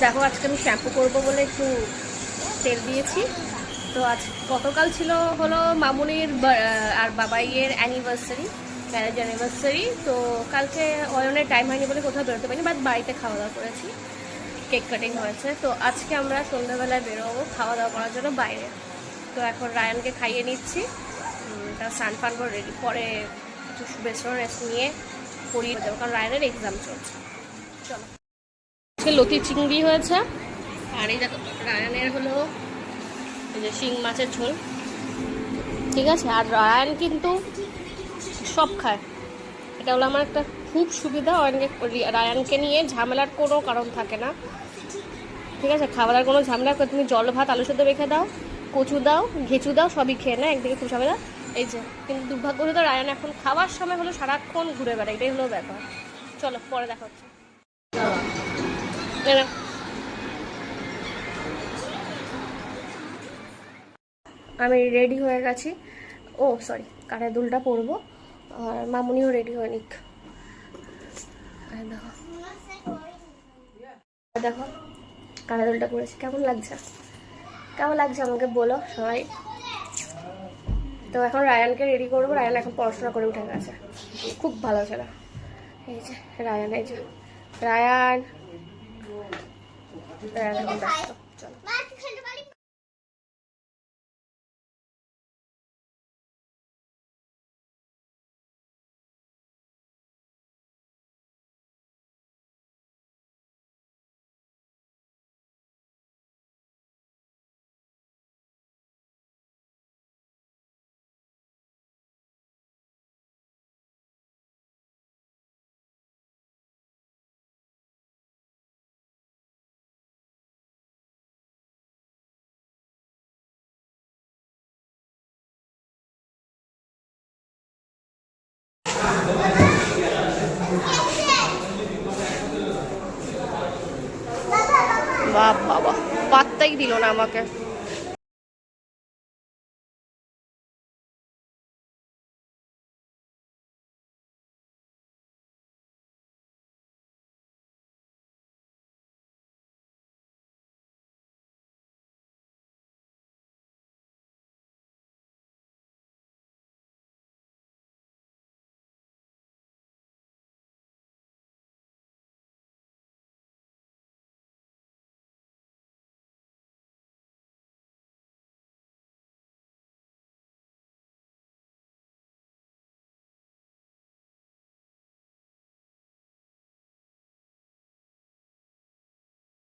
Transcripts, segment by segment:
দেখো আজকে আমি শ্যাম্পু করবো বলে একটু তেল দিয়েছি। তো আজ গতকাল ছিল হলো মামুনির আর বাবাইয়ের অ্যানিভার্সারি, ম্যারেজ অ্যানিভার্সারি। তো কালকে অয়নের টাইম হয়নি বলে কোথাও বেরোতে পারিনি, বাট বাড়িতে খাওয়া দাওয়া করেছি, কেক কাটিং হয়েছে। তো আজকে আমরা সন্ধ্যাবেলায় বেরোবো খাওয়া দাওয়া করার জন্য বাইরে। তো এখন রায়ানকে খাইয়ে নিচ্ছি, তার স্নান ফান করে রেডি, পরে একটু বেসন রেস্ট নিয়ে পড়িয়ে দেবো, কারণ রায়ানের এক্সাম চলছে। চলো, আজকে লতি চিংড়ি হয়েছে, আর এই দেখো রায়ানের হলো এই যে শিং মাছের ঝোল, ঠিক আছে। আর রায়ান কিন্তু সব খায়, এটা হলো আমার একটা খুব সুবিধা। রায়ানকে নিয়ে ঝামেলার কোনো কারণ থাকে না, ঠিক আছে। খাবারের কোনো ঝামেলা, তুমি জল ভাত আলু সেদ্ধ রেখে দাও, কচু দাও, ঘেঁচু দাও, সবই খেয়ে নেয়, একদিকে খুব ঝামেলা। এই যে কিন্তু দুর্ভাগ্যবশত রায়ান এখন খাওয়ার সময় হলো সারাক্ষণ ঘুরে বেড়ায়, এটাই হলো ব্যাপার। চলো পরে দেখা হচ্ছে। আমি রেডি হয়ে গেছি, ও সরি কানের দুলটা পরবো, আর মামুনিও রেডি হয়ে নিক। দেখো দেখো কানের দুলটা পরেছি, কেমন লাগছে? কেমন লাগছে আমাকে বলো সবাই। তো এখন রায়ানকে রেডি করবো, রায়ান এখন পড়াশোনা করে উঠে গেছে, খুব ভালো ছেলে। এই যে রায়ান, এই যে রায়ান, রায়ান এখন ব্যস্ত। চলো বাবা পাত্তাই দিল না আমাকে।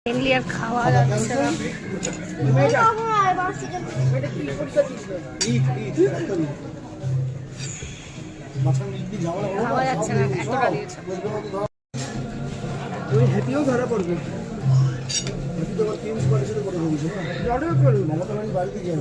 মেনলি আর খাওয়া যাচ্ছে না, খাওয়া যাচ্ছে না, এতটা দিয়েছে। ওই হ্যাপিও ধরা পড়বে, হ্যাপি তো আবার চেঞ্জ করে সেটা করে দিয়েছে না, অর্ডার করবে না, তো আমি বাড়িতে গিয়ে